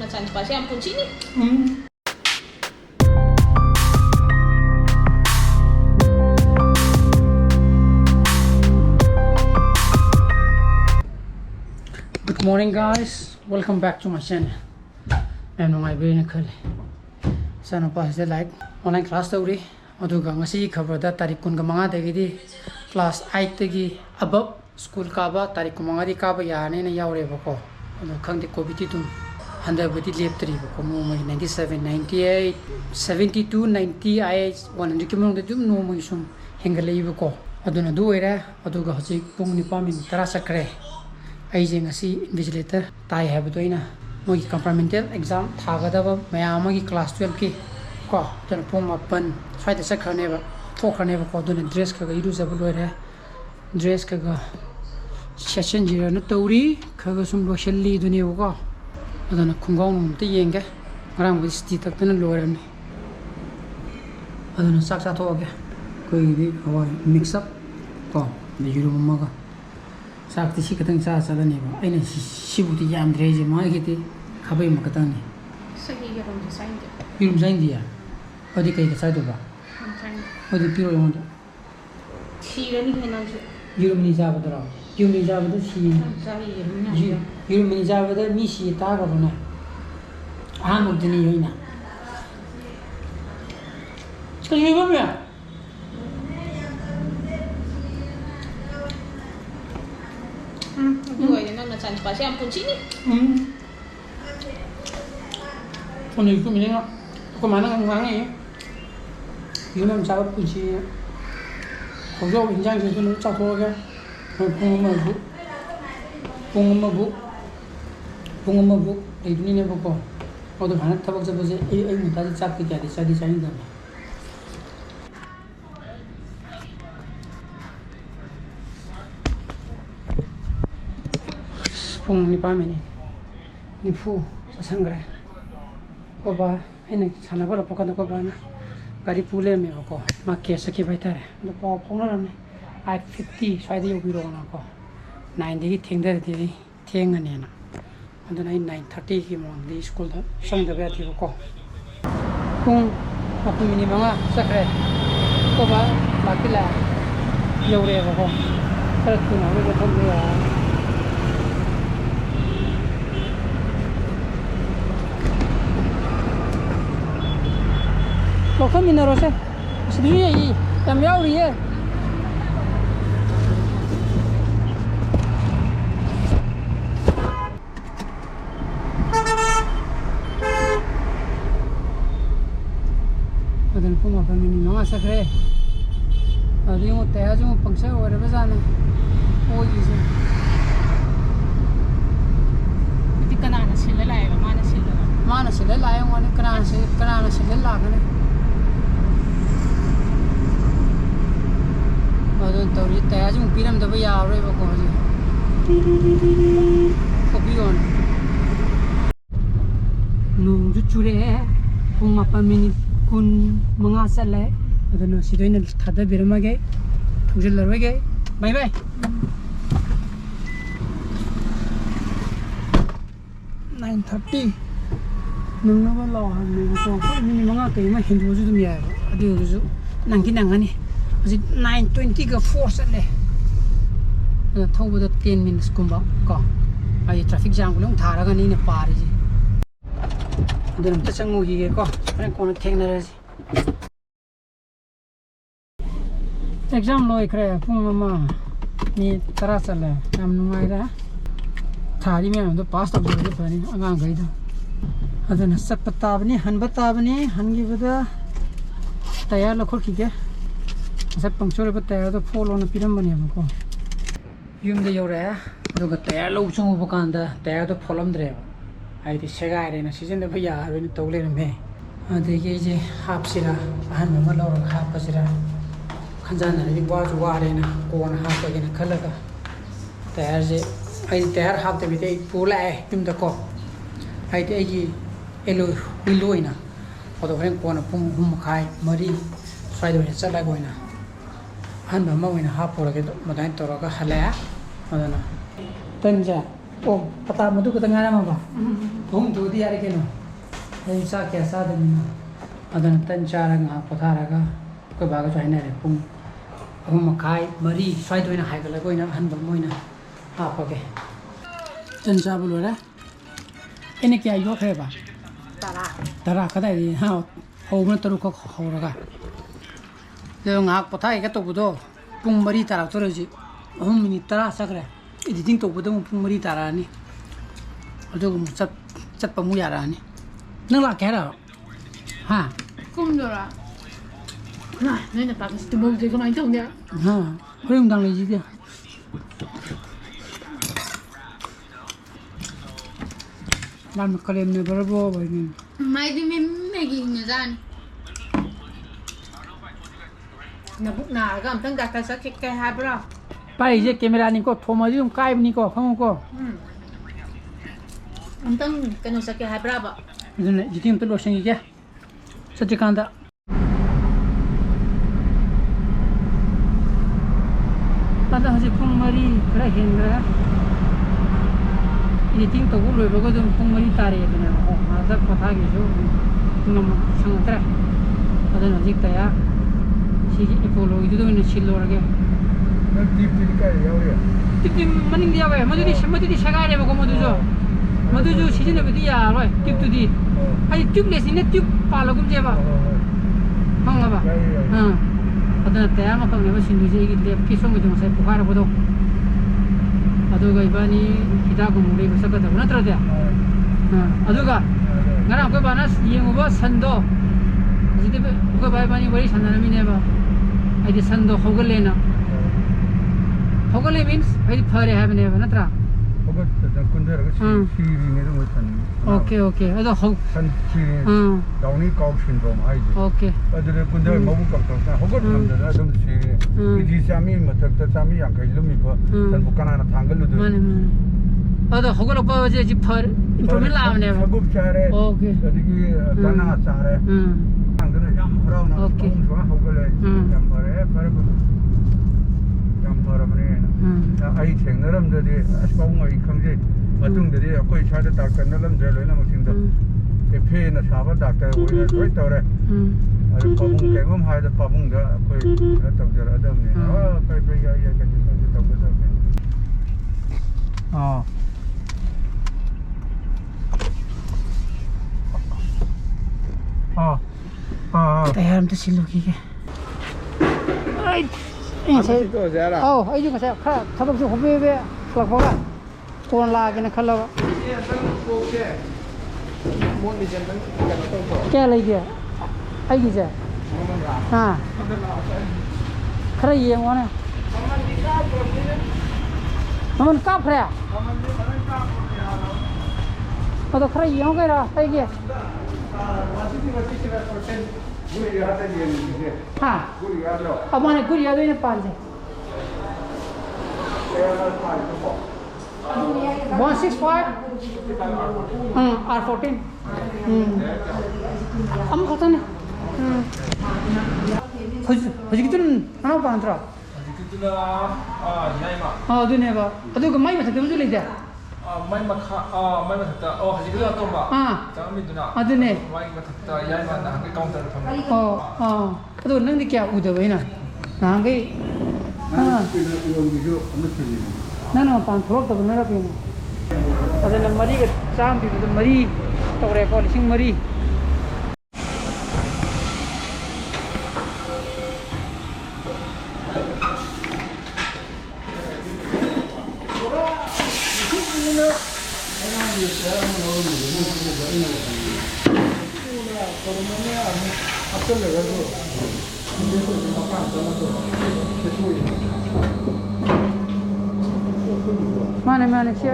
nang chance pa siya ang punsi ni. Good morning guys, welcome back to my channel. I'm my brain khale. Sana pa se like online class tawri aduga ngasi khabar da tarik kun ga manga dagi di class 8 tagi above school ka ba tarik kun manga di ka ba ya ne na yaure ba ko adu khangde covid ti tum handa bati lep tri ba ko mo 97 98 72 90 I 100 kimong da dum no mo sum hengalei ba ko aduna du era aduga hajik pung ni pamin tara sakre ai je ngasi invigilator tai ha ba doina mo ki compartmental exam thaga da ba mayam gi class 12 ki ko tan pung apan sai de sakhane ba thokane ba ko dun dress ka ga iru za ba loi dress ka ga session jira na tawri ka ga sum lo shelli duni ko adana khungong num te yenge ngarang bi sti tak tan lo ran adana sak sa tho ge ko di hawa mix up ko de yuru ma ga sak ti si katang sa sa da ne ba aina si bu ti yam dre je ma ge ti khabai ma katang ni Sahi ga rom design de. yum zain dia odi kai ka sa do ba odi piro yon Sira ni henan ju. yum ni ja ba da yum ni ja ba da si Sahi ya. yum ni ja ba da mi si ta ga na a mo de ni yoina ko ni ba ya Duai nang chance pa siya ang punsi ni. 오늘 꿈이네요. 그 많은 건강에 유명 작업 끝이 고조 인장에서는 짜도하게 봉엄마북 이분이네 보고 어디 하나 타박 잡아서 이 무다지 잡기 자리 자리 자리다. 봉니 밤에니 니푸 사상그래. Koba ini sana bala pokan ko bana gari pule me ko ma kesa ki baitare no ko phona na I 50 sai de yogi ro na ko 90 ki thengda de thenga ne na and 9:30 ki mon di school da sang da ba ti ko kung apu mini manga sakre ko ba bakila yore ko sar tu na ro ko ya Bakın minor olsa, sendiri iyi, tam ya uriye. Adan pun apa mini nama sakre, ada yang mau teh aja mau pangsa orang besar oh iya. Di kanana sila lai ba mana sila. Mana sila lai mana kanana sila lah kan. Adun tawri taya jung piram da ba ya re ba ko ji ko bi on nu ju chure pung apa minit kun manga sale adun sidoina thada birma ge thujil larwe ge bye bye nine 30 nung na ba law han ni ko ni manga ke ma hindu ju dum ya adu ju nangki nangani 9:20 ka force le thau da 10 minutes kumba ko ai traffic jam long thara ga ni ne par ji adun ta changu gi ge ko ane kon theng na ji exam loi kre pung ma ni tara sale am nu mai ra thari me am to pass ta ji pa ni anga gai da adun sap ta bani han bata bani han gi bada tayar la khol ki ge Saya pangcor betul itu follow na piram bani aku. Yung de yore, itu betul lo ucung bukan dah, betul itu follow mendreva. Aidi segar ini, season de bayar ini toleh ni. Ada je half sila, ahan memang lo orang half sila. Kanjan ada di bawah juara ini, kawan half lagi nak kalah. Betul je, aidi betul half tapi itu pula yung de ko. Aidi elo bilo ina. Atau orang kawan pun kai mari, saya dah cakap lagi ina. Han ba mawina hapo lagi madan toro ka halaya adana tanja oh pata madu ka tangana ma ba ꯇꯨꯗꯤ ꯌꯥꯔꯦ ꯀꯩꯅꯣ ꯑꯩ ꯆꯥꯛ ꯀꯌꯥ ꯆꯥꯗꯕꯅꯤꯅ ꯑꯗꯨꯅ ꯇꯟ ꯆꯥꯔꯒ ꯉꯥꯏꯍꯥꯛ ꯄꯣꯊꯥꯔꯒ ꯑꯩꯈꯣꯏ ꯕꯥꯒꯁꯨ ꯍꯥꯏꯅꯔꯦ ꯄꯨꯡ 3:30 4 ꯁ꯭ꯋꯥꯏꯗ ꯑꯣꯏꯅ ꯍꯥꯏꯒꯠꯂꯒ ꯑꯣꯏꯅ ꯑꯍꯟꯕ ꯑꯣꯏꯅ ꯍꯥꯞꯄꯒꯦ ꯇꯟ ꯆꯥꯕ ꯂꯣꯏꯔꯦ ꯑꯩꯅ ꯀꯌꯥ ꯌꯣꯛꯈ꯭ꯔꯦꯕ 10 ꯀꯗꯥꯏꯗꯒꯤ ꯍꯧꯕꯅ 3 ꯈꯛ ꯍꯧꯔꯒ ꯑꯗꯣ ꯉꯥꯏꯍꯥꯛ ꯄꯣꯊꯥꯒꯦꯒ ꯇꯧꯕꯗꯣ ꯄꯨꯡ 4 ꯇꯥꯔꯛꯇꯣꯔꯦ ꯍꯧꯖꯤꯛ 3 ꯃꯤꯅꯤꯠ 10 ꯆꯠꯈ꯭ꯔꯦ 에디팅 ꯇꯧꯕꯗ ꯑꯃꯨꯛ ꯄꯨꯡ 4 ꯇꯥꯔꯛꯑꯅꯤ ꯑꯗꯨꯒ ꯑꯃꯨꯛ ꯆꯠꯄ ꯑꯃꯨꯛ ꯌꯥꯔꯛꯑꯅꯤ ꯅꯪ ꯂꯥꯛꯀꯦ ꯍꯥꯏꯔꯣ ꯍꯥ ꯀꯨꯝꯗꯣꯔꯥ ꯅꯣꯏꯅ ꯄꯥꯛꯁꯤ ꯇꯨꯝꯍꯧꯗ꯭ꯔꯦ ꯀꯃꯥꯏꯅ ꯇꯧꯅꯤ ꯍꯥ ꯍꯣꯔꯦꯟ ꯅꯨꯡꯗꯥꯡ ꯂꯩꯁꯤꯗꯤ ꯌꯥꯝꯅ ꯀꯔꯦꯝꯅꯕ꯭ꯔꯕꯣ ꯕꯥꯏꯅꯤ ꯃꯥꯏꯗꯤ ꯃꯦꯒꯤ ꯏꯪꯅꯖꯥꯅꯤ ꯅꯕꯨꯛ ꯅꯥꯔꯒ ꯑꯝꯇꯪ ꯗꯥꯛꯇꯔ ꯆꯠꯀꯦ ꯍꯥꯏꯕ꯭ꯔꯣ ꯄꯥꯏꯔꯤꯁꯦ ꯀꯦꯃꯦꯔꯥꯅꯤꯀꯣ ꯊꯣꯝꯃꯗꯤ ꯑꯗꯨꯝ ꯀꯥꯏꯕꯅꯤꯀꯣ ꯈꯪꯉꯨꯀꯣ ꯑꯝꯇꯪ ꯀꯩꯅꯣ ꯆꯠꯀꯦ ꯍꯥꯏꯕ꯭ꯔꯥꯕ ꯑꯗꯨꯅ ꯏꯗꯤꯇꯤꯡ ꯑꯝꯇ ꯂꯣꯏꯁꯤꯟꯈꯤꯒꯦ ꯆꯠꯇ꯭ꯔꯤꯀꯥꯟꯗ ꯑꯗ ꯍꯧꯖꯤꯛ ꯄꯨꯡ 4 ꯈꯔ ꯍꯦꯟꯈ꯭ꯔꯦ 이팅 ꯇꯧꯕ ꯂꯣꯏꯕꯒ ꯑꯗꯨꯝ ꯄꯨꯡ 4 ꯇꯥꯔꯦꯗꯅꯦꯕꯀꯣ ꯉꯥꯛꯇ ꯄꯣꯊꯥꯒꯤꯁꯨ ꯁꯪꯉꯛꯇ꯭ꯔꯦ ꯑꯗꯨꯅ ꯍꯧꯖꯤꯛ ꯇꯌꯥ ꯁꯤꯒꯤ ꯑꯦꯄꯣꯂꯣꯒꯤꯗꯨꯗ ꯑꯣꯏꯅ ꯁꯤꯜꯂꯨꯔꯒꯦ ꯅꯪ ꯇꯤꯞꯇꯨꯗꯤ ꯀꯥꯏ ꯌꯥꯎꯔꯤ? ꯇꯤꯞꯇꯤ ꯃꯅꯤꯡꯗ ꯌꯥꯎꯋꯦ ꯃꯗꯨꯗꯤ ꯁꯦꯒꯥꯏꯔꯦꯕꯀꯣ ꯃꯗꯨꯁꯨ ꯁꯤꯖꯤꯟꯅꯕꯗꯤ ꯌꯥꯔꯣꯏ ꯇꯤꯞꯇꯨꯗꯤ ꯍꯥꯏꯗꯤ ꯇ꯭ꯌꯨꯕꯂꯦꯁꯅꯤꯅ ꯇ꯭ꯌꯨꯕ ꯄꯥꯜꯂꯒꯨꯝꯁꯦꯕ ꯈꯪꯉꯕ ꯑꯗꯨꯅ ꯇꯌꯥ ꯑꯃꯈꯛꯅꯦꯕ ꯁꯤꯟꯗꯣꯏꯁꯦ ꯑꯩꯒꯤ ꯂꯦꯞꯀꯤ ꯁꯣꯝꯒꯤꯗꯣ ꯉꯁꯥꯏ ꯄꯣꯈꯥꯏꯔꯛꯄꯗꯣ ꯑꯗꯨꯒ ꯏꯕꯥꯅꯤ ꯍꯤꯗꯥꯛꯒꯨꯝꯕ ꯂꯩꯕ ꯆꯠꯀꯗꯕ ꯅꯠꯇ꯭ꯔꯗꯤ ꯑꯗꯨꯒ ꯉꯔꯥꯡ ꯑꯩꯈꯣꯏ ꯕꯥꯅ ꯌꯦꯡꯉꯨꯕ ꯁꯟꯗꯣ ꯍꯧꯖꯤꯛꯇꯤ ꯑꯩꯈꯣꯏ ꯕꯥ 이바니 ꯋꯥꯔꯤ ꯁꯥꯟꯅꯔꯝꯃꯤꯅꯦꯕ ꯍꯥꯏꯗꯤ ꯁꯟꯗꯣ ꯍꯧꯒꯠꯂꯦꯅ ꯍꯧꯒꯠꯂꯦ ꯃꯤꯟꯁ ꯍꯥꯏꯗꯤ ꯐꯔꯦ ꯍꯥꯏꯕꯅꯦꯕ ꯅꯠꯇ꯭ꯔꯥ ꯍꯧꯒꯠꯇꯅ ꯀꯨꯟꯊꯔꯒ 시리네 좀 선. 오케이 ꯑꯗꯣ 선 시리. 다운이 카우 신드롬 하이지. 오케이 어디를 군대 먹을 거 없다. 허것는데 좀 시리. 이 잠이 맞다 잠이 안 걸리면 뭐 전북가나 당글로도. 맞네 어도 허걸어 빠지 지 펄 인프로멘 라오네요 허급차래. 오케이 어디기 다나 차래. 당근은 ям 하라나. 오케이 허걸래. ям 버래 버고. ям 버러버네. 아이 생너름들이 아스바웅의 강제 어중들이 거의 차대 닥터는 제로는 무슨도 대표는 사바 닥터 오히려 좋더래 아주 바봉 개금 하이드 바봉도 거의 그렇다고 저러더니 빨리 야야 같이 Tayar amta silukige ai ꯑꯩꯁꯨ ꯉꯁꯥꯏ ꯈꯔ ꯊꯕꯛꯁꯨ ꯍꯣꯕꯦꯕꯦ ꯂꯥꯛꯄꯒ ꯐꯣꯟ ꯂꯥꯛꯒꯦꯅ ꯈꯜꯂꯕ ꯀꯌꯥ ꯂꯩꯒꯦ ꯑꯩꯒꯤꯁꯦꯈꯔ ꯌꯦꯡꯉꯣꯅꯦ ꯃꯃꯜ ꯀꯥꯞꯈ꯭ꯔꯦ ꯑꯗꯣꯈꯔ ꯌꯦꯡꯉꯣ ꯀꯩꯔꯣ ꯑꯩꯒꯤ ꯑꯃꯅ ꯒꯨꯔꯤ ꯑꯗꯨꯅ ꯄꯥꯟꯖꯦ 165 R14 ꯑꯃꯈꯛꯇꯅꯦ ꯍꯧꯖꯤꯛꯀꯤꯗꯨ는 하나 ꯄꯥꯟꯗ꯭ꯔꯣ ꯍꯧꯖꯤꯛꯀꯤꯗꯨꯅ ꯌꯥꯏꯃ ꯑꯗꯨꯅꯦꯕ ꯑꯗꯨꯒ ꯃꯥꯏ ꯃꯊꯛꯇꯁꯨ ꯂꯩꯇꯦ ꯃꯥꯏ ꯃꯊꯛꯇ ꯍꯧꯖꯤꯛꯀꯤꯗꯨ ꯑꯇꯣꯞꯄ ꯆꯪꯉꯝꯃꯤꯗꯨꯅ ꯑꯗꯨꯅꯦ ꯃꯥꯏ ꯃꯊꯛꯇ ꯌꯥꯏꯃ ꯅꯍꯥꯟꯒꯩ ꯀꯥꯎꯟꯇꯔꯗ ꯊꯝꯃꯦ ꯑꯗꯣ ꯅꯪꯗꯤ ꯀꯌꯥ ꯎꯗꯕ ꯑꯩꯅ ꯅꯍꯥꯟꯒꯩ ꯅꯪꯅ ꯃꯄꯥꯟ ꯊꯣꯛꯂꯛꯇꯕꯅꯔ ꯀꯩꯅꯣ ꯑꯗꯨꯅ 4ꯒ ꯆꯥꯝꯃ ꯄꯤꯕꯗ 4 ꯇꯧꯔꯦꯀꯣ 4,000 마네 시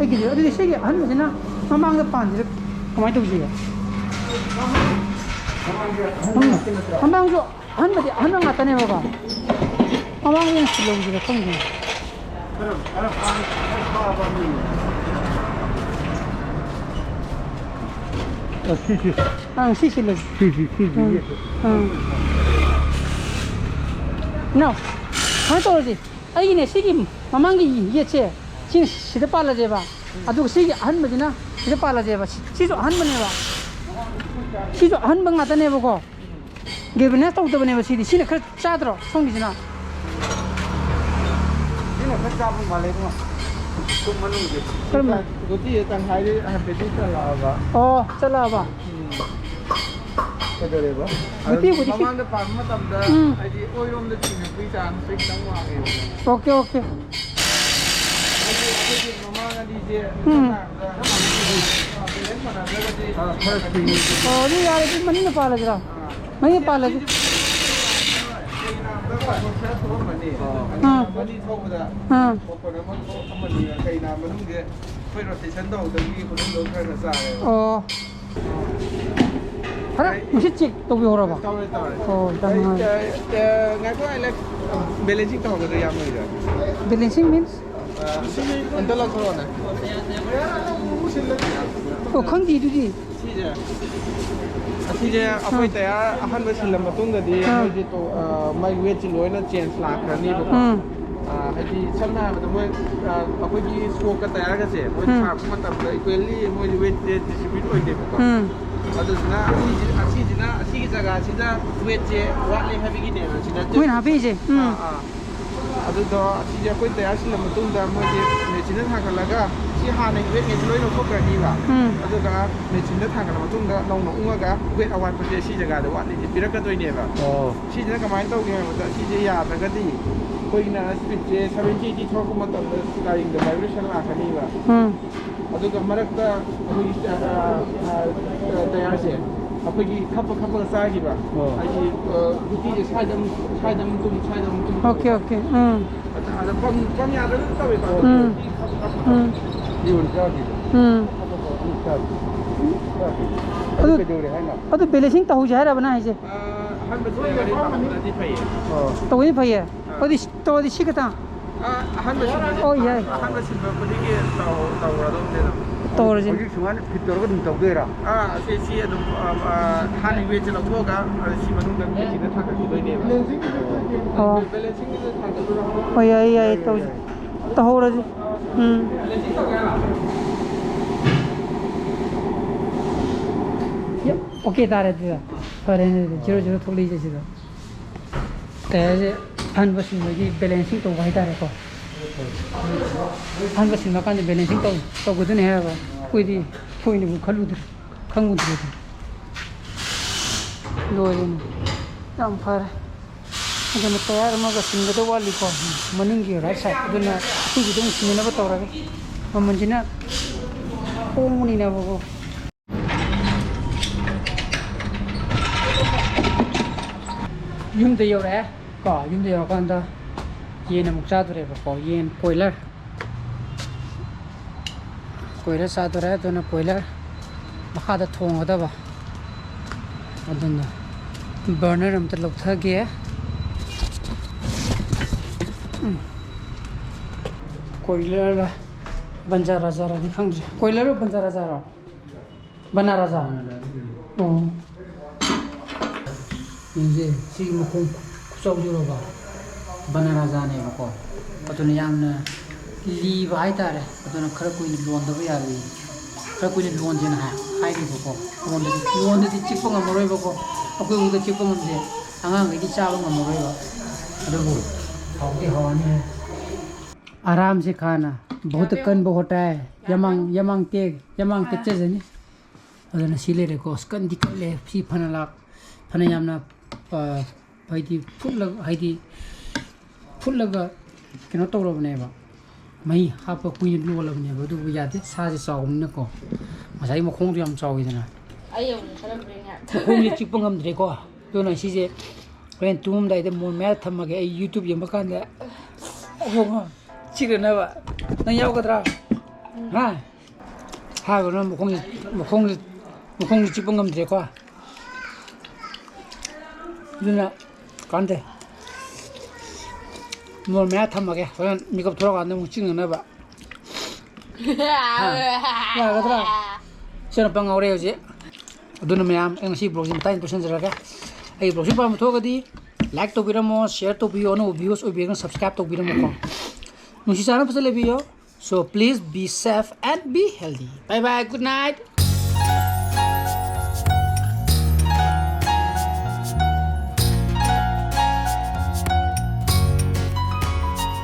애기들 어디 세게 한 거지나 마망도 반지 그만 두지요 한방도 한마디 한방 갖다 내 먹어 마망이 슬로우지가 통지 시시로 no 하도지 아이네 시기 마망이 예체 진 시대 빨라져 봐 아주 시기 한 뭐지나 이제 빨라져봐. 시조 한 번에 봐. 시조 한 번 갖다 내보고. 개분에 또 때문에 시디 시네 그 짜들어 송기지나. 이거 그 잡은 말이고. 좀 많은 게. 그러면 그것이 상하이 한 배지 잘라봐. 잘라봐. 그대로 봐. 어디 마만데 밤마 담다. 아니 오이롬데 지금 비장 식당 와요. 오케이. 어디 야래 많이 빨라지라. 많이 빨라지. 하나 무시찍 또 비오라 봐. 일단 ngay có ai lên balancing tàu cái gì vậy? balancing means Interlock thôi này. không gì đi. Asije apai taya ahan ba silam matung da di moi to mai weight chi loina change la khani ba hadi samna ba moi apai gi stroke ka taya ga se moi chak ma tam da equally moi weight distribute oi de ba aduna asi gi jaga sida weight je wa le habi gi ne na sida Nguyên happy je. adudo asije apai taya silam matung da moi je machine tha ka laga si ha nei weight nge loi no ko ka ni ba aduga machine tha ka la matung da nong nong nga ga weight awan pa je si jaga da wa ni pirak ka doi ne ba si je ka mai tau ge ba si je ya ta ga di koi na speed je 70 ji thok ma tam da flying da vibration la ka ni ba aduga marak da koi taya se apai gi khap sa gi ba ai guti je sai dam tum Okay. ada pom ya da ta ba 이건 저기. तो balancing तो हो जाए रा बना है जे 한 번 소리가 나지 파이. तो वही भैया तो 시크다 한 번씩 예. 한 번씩 분위기 나오라도 되나. 떨어지 거기 중간에 빗도로가 좀 더더라. 세시에 좀 하는 위에 좀 보가 시만은 좀 지는 타가 기도이네. 밸런싱도 타가 예 तो हो रहा जी ओके तारे दिया करे ने जीरो थोड़ी जैसे तो तेरे हन बस में बैलेंसिंग तो वही तारे को हन बस में कान बैलेंसिंग तो कुछ नहीं है कोई दी कोई नहीं खलू दे खंगू दे लो ये हम पर अगर मैं तैयार मगर सिंगल तो वाली को मनिंग राइट साइड अदुना कुछ तो सिंगल ना बताओ रखे मंजिना ओमुनी ना वो यूम दे योरे का यूम दे योर कांदा ये ना मुक्ता तो रे को ये कोयलर साथ रहे तो ना कोयलर मखा दा थोंग दा बा अदुना बर्नर हम तो लोग था गया कोयलर बंजारा जरा दिखांग कोयलर बंजारा जरा बनारा जा ये सी मखों कुछ जोरोबा बनारा जाने मको अतुन यामना लीव हाइतारे अतुन खर कोई लोन दबे यारी खर कोई लोन जेना हाई बको लोन दि चिपो ngमरोय बको अकोय उद चिपो ngमजे आंगांग इदि चाबो ngमरोय बा अदबो हाउती हावानी आराम से खाना बहुत कन होता है यमंग के चेजनी अदना सिले रे को स्कन दिकले सी फनलाक फना यामना हाइदी फुल्लग केनो तौरबनेबा मई हाप कुइन लोलबनेबा दु यादे साजे चावमनको मसाई मखोंदु याम चाविदना 아예 오늘 사람 그냥 मखोंनि चिपंग हमद्रेको दोना सिजे रेन तुम दाइदे मोन मै थमगे YouTube यम कांदे ओहो चिगनाबा नंग यावगद्रा हा गनो मखोंनि चिपंग हमद्रेको दुना कांदे मोन मै थमगे होन मेकअप थोरा कांदे मु चिगनाबा यावगद्रा सेना पंगावरे होजे अदुना मैम एंगसी ब्लॉगिंग टाइम पर्सन जरागा आई ब्लॉगिंग पाम थोगदी लाइक तो बिरमो शेयर तो बियो नो व्यूज ओ बिरन सब्सक्राइब तो बिरमो को नुसी सारा फसले बियो So please be safe and be healthy. Bye bye. Good night.